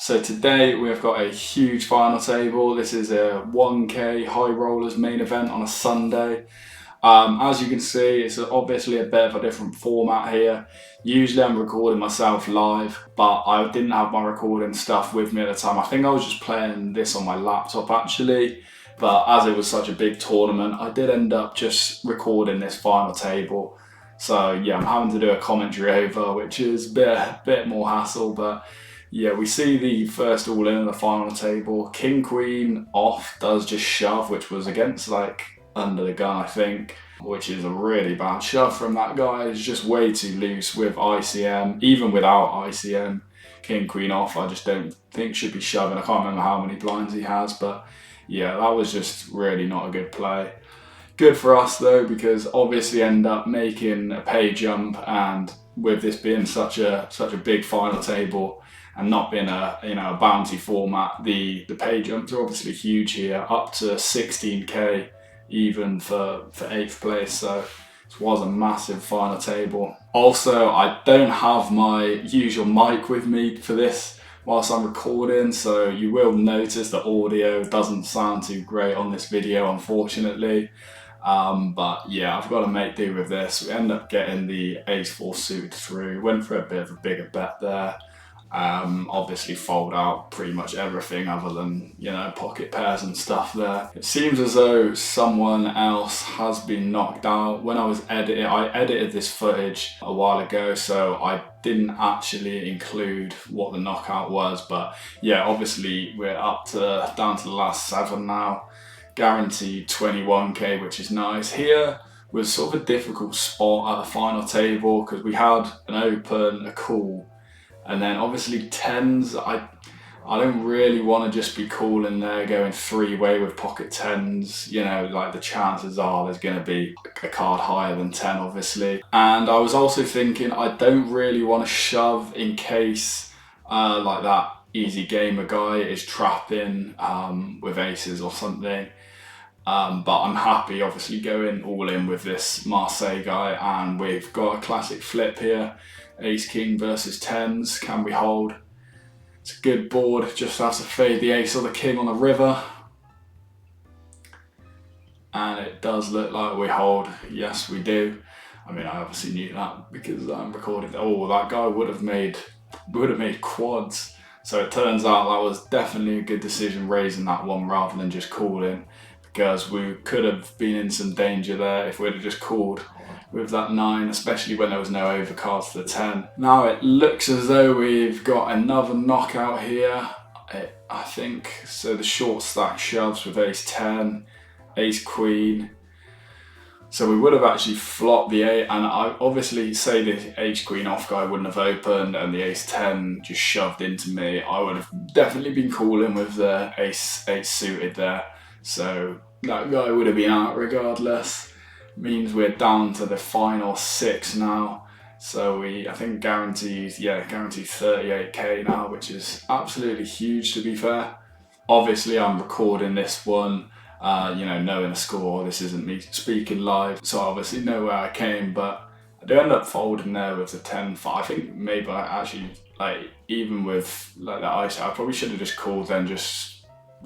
So today we've got a huge final table. This is a 1K high rollers main event on a Sunday. As you can see, it's obviously a bit of a different format here. Usually I'm recording myself live, but I didn't have my recording stuff with me at the time. I think I was just playing this on my laptop actually, but as it was such a big tournament, I did end up just recording this final table. So yeah, I'm having to do a commentary over, which is a bit more hassle, but yeah, we see the first all in the final table. King Queen off does just shove, which was against like under the gun, I think, which is a really bad shove from that guy. It's just way too loose with ICM. Even without ICM, King Queen off, I just don't think should be shoving. I can't remember how many blinds he has, but yeah, that was just really not a good play. Good for us though, because obviously end up making a pay jump, and with this being such a big final table and not being a bounty format, the pay jumps are obviously huge here, up to 16k even for 8th place. So it was a massive final table. Also, I don't have my usual mic with me for this whilst I'm recording, so you will notice the audio doesn't sound too great on this video, unfortunately. But yeah, I've got to make do with this. We end up getting the ace-4 suited through, went for a bit of a bigger bet there. Obviously fold out pretty much everything other than, pocket pairs and stuff there. It seems as though someone else has been knocked out. When I edited this footage a while ago, so I didn't actually include what the knockout was, but yeah, obviously we're down to the last 7 now. Guaranteed 21k, which is nice. Here was sort of a difficult spot at the final table because we had an open, a call, and then obviously 10s. I don't really want to just be calling there going 3-way with pocket 10s. Like the chances are there's going to be a card higher than 10, obviously. And I was also thinking I don't really want to shove in case like that easy gamer guy is trapping with aces or something. But I'm happy obviously going all in with this Marseille guy, and we've got a classic flip here. Ace King versus 10s, can we hold? It's a good board, just have to fade the ace or the king on the river. And it does look like we hold, yes we do. I mean, I obviously knew that because I'm recording. Oh, that guy would have made quads. So it turns out that was definitely a good decision raising that one rather than just calling, because we could have been in some danger there if we'd have just called with that 9, especially when there was no overcards to the 10. Now it looks as though we've got another knockout here, I think. So the short stack shoves with ace 10, ace queen. So we would have actually flopped the 8, and I obviously say the ace queen off guy wouldn't have opened and the ace 10 just shoved into me. I would have definitely been calling with the ace 8 suited there. So that guy would have been out regardless. Means we're down to the final 6 now. So I think guaranteed 38k now, which is absolutely huge to be fair. Obviously I'm recording this one, knowing the score. This isn't me speaking live, so I obviously know where I came, but I do end up folding there with the 10-5. I think maybe I actually, even with the ice, I probably should have just called then.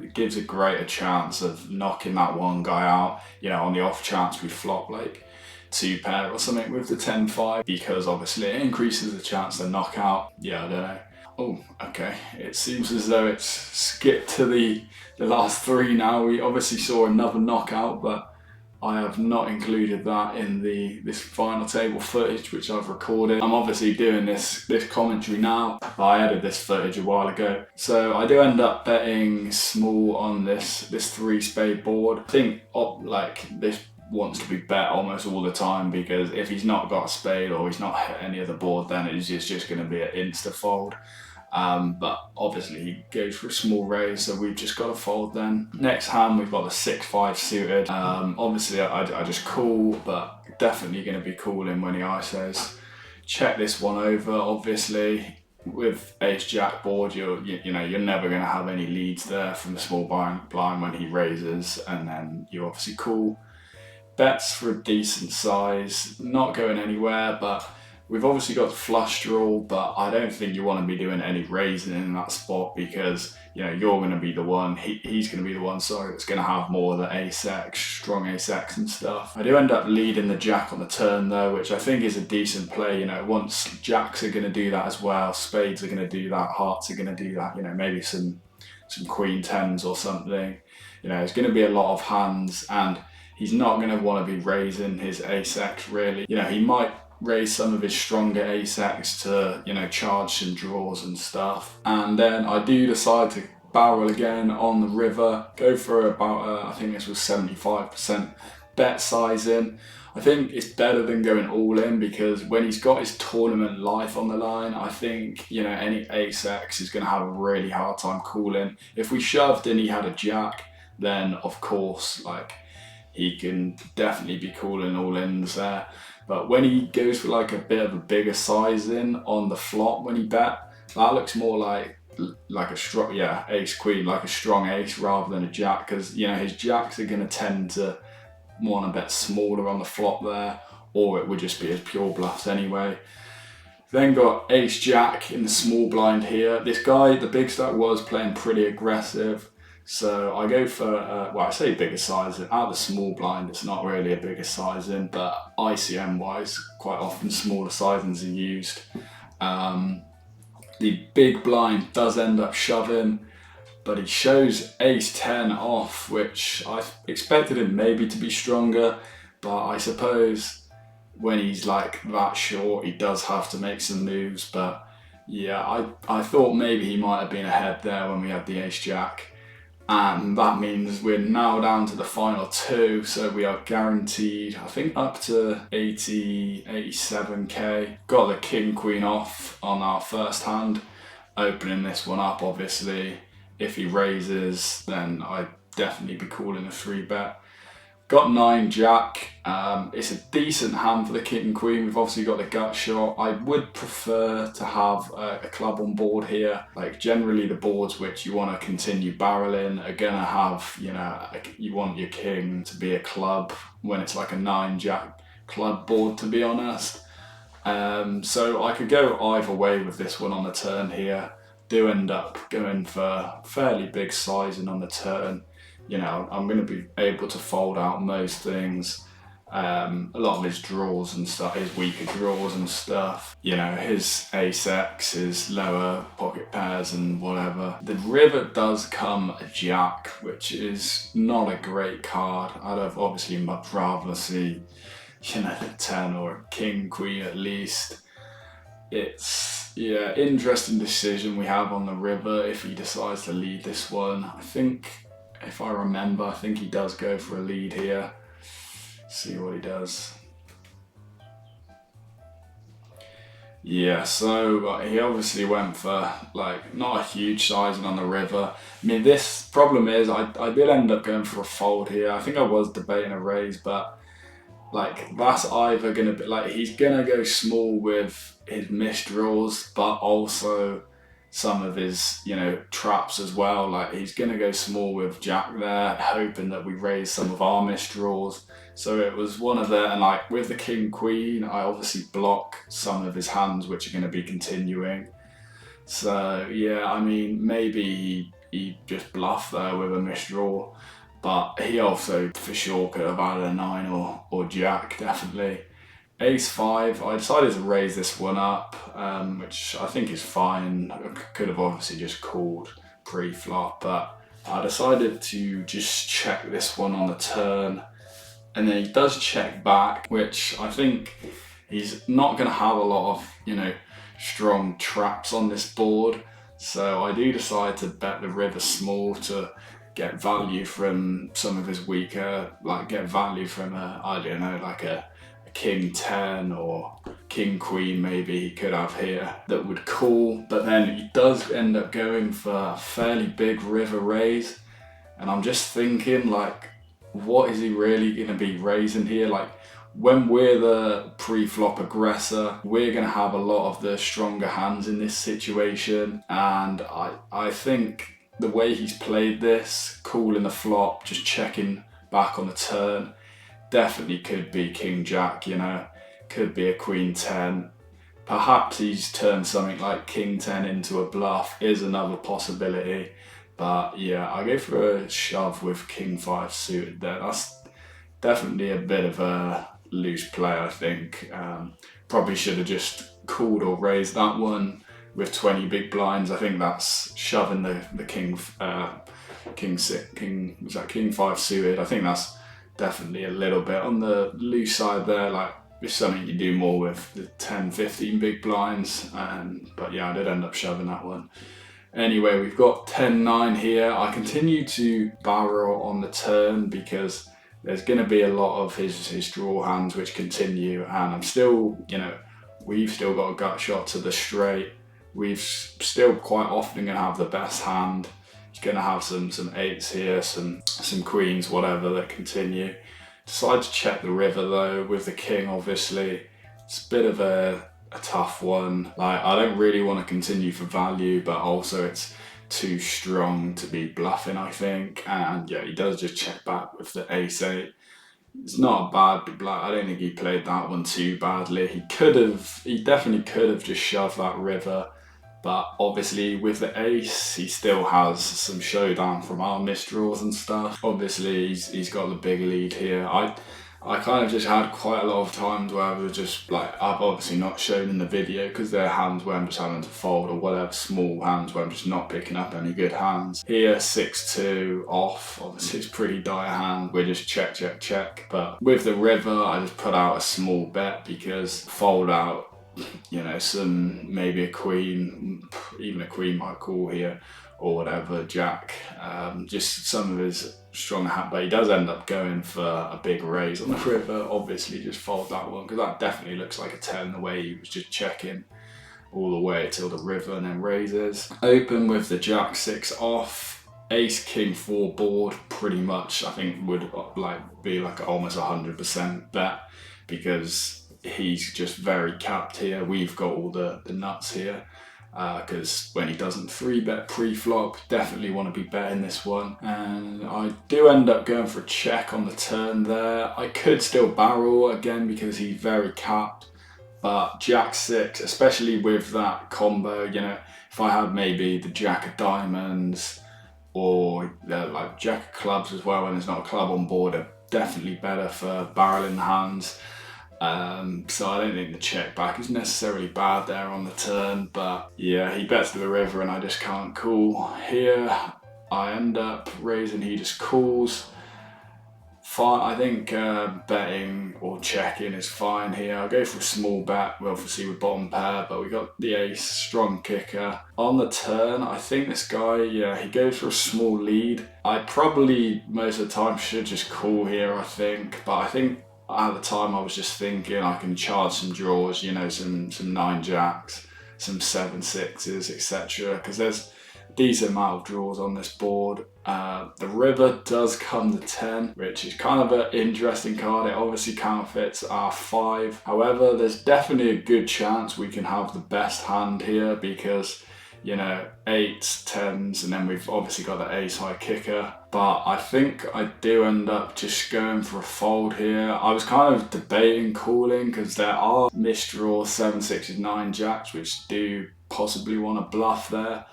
It gives a greater chance of knocking that one guy out, on the off chance we flop like 2 pair or something with the 10-5, because obviously it increases the chance of knockout. Yeah, I don't know. Oh, okay. It seems as though it's skipped to the last 3 now. We obviously saw another knockout, but I have not included that in this final table footage which I've recorded. I'm obviously doing this commentary now. I added this footage a while ago. So I do end up betting small on this 3-spade board. I think this wants to be bet almost all the time, because if he's not got a spade or he's not hit any other board, then it's just going to be an insta fold. But obviously he goes for a small raise, so we've just got to fold then. Next hand we've got the 6-5 suited. Obviously I just call, but definitely going to be calling when he ISOs. Check this one over. Obviously with ace jack board, you're never going to have any leads there from the small blind when he raises, and then you obviously call. Bets for a decent size, not going anywhere, but We've obviously got the flush draw, but I don't think you want to be doing any raising in that spot because, you know, you're going to be the one, he's going to be the one, sorry, that's going to have more of the ace-x, strong ace-x and stuff. I do end up leading the jack on the turn though, which I think is a decent play. You know, once jacks are going to do that as well, spades are going to do that, hearts are going to do that, you know, maybe some queen tens or something. You know, it's going to be a lot of hands, and he's not going to want to be raising his ace-x really. You know, he might raise some of his stronger ace-x to, you know, charge some draws and stuff. And then I do decide to barrel again on the river, go for about, I think this was 75% bet sizing. I think it's better than going all in because when he's got his tournament life on the line, I think, you know, any ace-x is going to have a really hard time calling. If we shoved and he had a jack, then of course, like, he can definitely be calling all ins there. But when he goes for like a bit of a bigger sizing on the flop when he bet, that looks more like a strong, yeah, ace queen, like a strong ace rather than a jack, because, you know, his jacks are going to tend to want to bet smaller on the flop there, or it would just be his pure bluffs anyway. Then got ace jack in the small blind here. This guy, the big stack, was playing pretty aggressive. So I go for, well, I say bigger sizing. Out of the small blind, it's not really a bigger sizing, but ICM wise, quite often smaller sizings are used. The big blind does end up shoving, but he shows ace 10 off, which I expected him maybe to be stronger, but I suppose when he's like that short, he does have to make some moves. But yeah, I thought maybe he might have been ahead there when we had the ace jack. And that means we're now down to the final two, so we are guaranteed, I think, up to 80, 87k. Got the king queen off on our first hand, opening this one up obviously. If he raises, then I'd definitely be calling a 3-bet. Got 9 jack. It's a decent hand for the king and queen. We've obviously got the gut shot. I would prefer to have a club on board here. Like, generally the boards which you want to continue barreling are gonna have, you know, you want your king to be a club when it's like a 9 jack club board, to be honest. So I could go either way with this one on the turn here. Do end up going for fairly big sizing on the turn. You know, I'm going to be able to fold out most things. A lot of his draws and stuff, his weaker draws and stuff. You know, his ace-x, his lower pocket pairs and whatever. The river does come a jack, which is not a great card. I'd have obviously much rather see, you know, the 10 or a king, queen at least. It's, yeah, interesting decision we have on the river if he decides to lead this one. I think, if I remember, I think he does go for a lead here. See what he does. Yeah, so he obviously went for, like, not a huge sizing on the river. I mean, this problem is I did end up going for a fold here. I think I was debating a raise, but, like, that's either going to be, like, he's going to go small with his missed draws, but also some of his, you know, traps as well. Like, he's going to go small with jack there, hoping that we raise some of our missed draws. So it was one of the, and like with the king queen, I obviously block some of his hands which are going to be continuing. So yeah, I mean, maybe he just bluffed there with a missed draw, but he also for sure could have added a 9 or jack, definitely. Ace 5, I decided to raise this one up, which I think is fine. I could have obviously just called pre-flop, but I decided to just check this one on the turn. And then he does check back, which I think he's not going to have a lot of, you know, strong traps on this board. So I do decide to bet the river small to get value from some of his weaker, like get value from I don't know, like a king 10 or king queen maybe he could have here that would call. But then he does end up going for a fairly big river raise. And I'm just thinking, like, what is he really going to be raising here? Like, when we're the pre-flop aggressor, we're going to have a lot of the stronger hands in this situation. And I think the way he's played this, calling the flop, just checking back on the turn, definitely could be king jack, you know, could be a queen 10. Perhaps he's turned something like King 10 into a bluff is another possibility. But yeah, I go for a shove with King 5 suited there. That's definitely a bit of a loose play, I think. Probably should have just called or raised that one with 20 big blinds. I think that's shoving the king was that King 5 suited. I think that's definitely a little bit on the loose side there. Like, it's something you do more with the 10, 15 big blinds. But yeah, I did end up shoving that one. Anyway, we've got 10-9 here. I continue to barrel on the turn because there's going to be a lot of his draw hands which continue, and I'm still, we've still got a gut shot to the straight. We've still quite often going to have the best hand. He's going to have some eights here, some queens, whatever, that continue. Decide to check the river though with the king, obviously. It's a bit of a tough one. Like, I don't really want to continue for value, but also it's too strong to be bluffing, I think. And yeah, he does just check back with the ace-8. It's not a bad bluff. I don't think he played that one too badly. He definitely could have just shoved that river, but obviously with the ace, he still has some showdown from our misdraws and stuff. Obviously, he's got the big lead here. I kind of just had quite a lot of times where I was just like, I've obviously not shown in the video because they're hands where I'm just having to fold, or whatever, small hands where I'm just not picking up any good hands. Here, 6-2 off, obviously it's pretty dire hand, we're just check, check, check. But with the river, I just put out a small bet because fold out, maybe a queen, even a queen might call here, or whatever, jack, just some of his stronger hand, but he does end up going for a big raise on the river. Obviously just fold that one because that definitely looks like a 10 the way he was just checking all the way till the river and then raises. Open with the jack 6 off, ace king 4 board, pretty much I think would be almost 100% bet because he's just very capped here. We've got all the nuts here. Because when he doesn't 3-bet pre-flop, definitely want to be betting this one. And I do end up going for a check on the turn there. I could still barrel again because he's very capped, but jack 6, especially with that combo, if I had maybe the jack of diamonds or like jack of clubs as well, when there's not a club on board, are definitely better for barreling the hands. So I don't think the check back is necessarily bad there on the turn, but yeah, he bets to the river and I just can't call. Here I end up raising, he just calls. Fine, I think betting or checking is fine here. I'll go for a small bet, we obviously with bottom pair, but we got the ace, strong kicker. On the turn, I think this guy, he goes for a small lead. I probably most of the time should just call here, I think, but I think at the time I was just thinking I can charge some draws, some 9 jacks, some 7 6s, etc. because there's a decent amount of draws on this board. The river does come to 10, which is kind of an interesting card. It obviously counterfeits our 5. However, there's definitely a good chance we can have the best hand here because 8s, 10s, and then we've obviously got the ace high kicker. But I think I do end up just going for a fold here. I was kind of debating calling because there are misdraws, 7 6s, 9 jacks, which do possibly want to bluff there.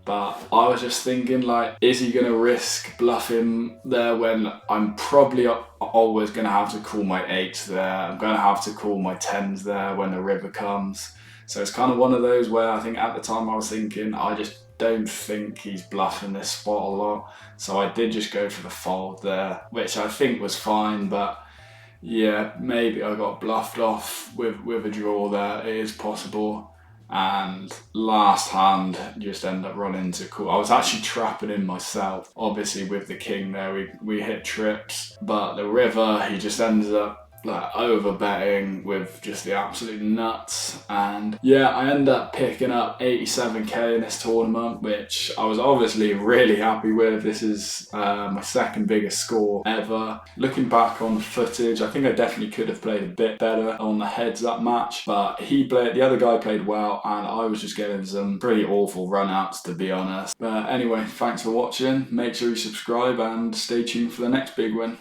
But I was just thinking, is he going to risk bluffing there when I'm probably always going to have to call my 8s there. I'm going to have to call my 10s there when the river comes. So it's kind of one of those where I think at the time I was thinking, I just don't think he's bluffing this spot a lot. So I did just go for the fold there, which I think was fine, but yeah, maybe I got bluffed off with a draw there. It is possible. And last hand, just end up running to call. I was actually trapping in myself. Obviously with the king there, we hit trips, but the river, he just ends up over betting with just the absolute nuts. And yeah, I end up picking up 87k in this tournament, which I was obviously really happy with. This is my second biggest score ever. Looking back on the footage, I think I definitely could have played a bit better on the heads that match, but the other guy played well and I was just getting some pretty awful runouts, to be honest. But anyway, thanks for watching. Make sure you subscribe and stay tuned for the next big win.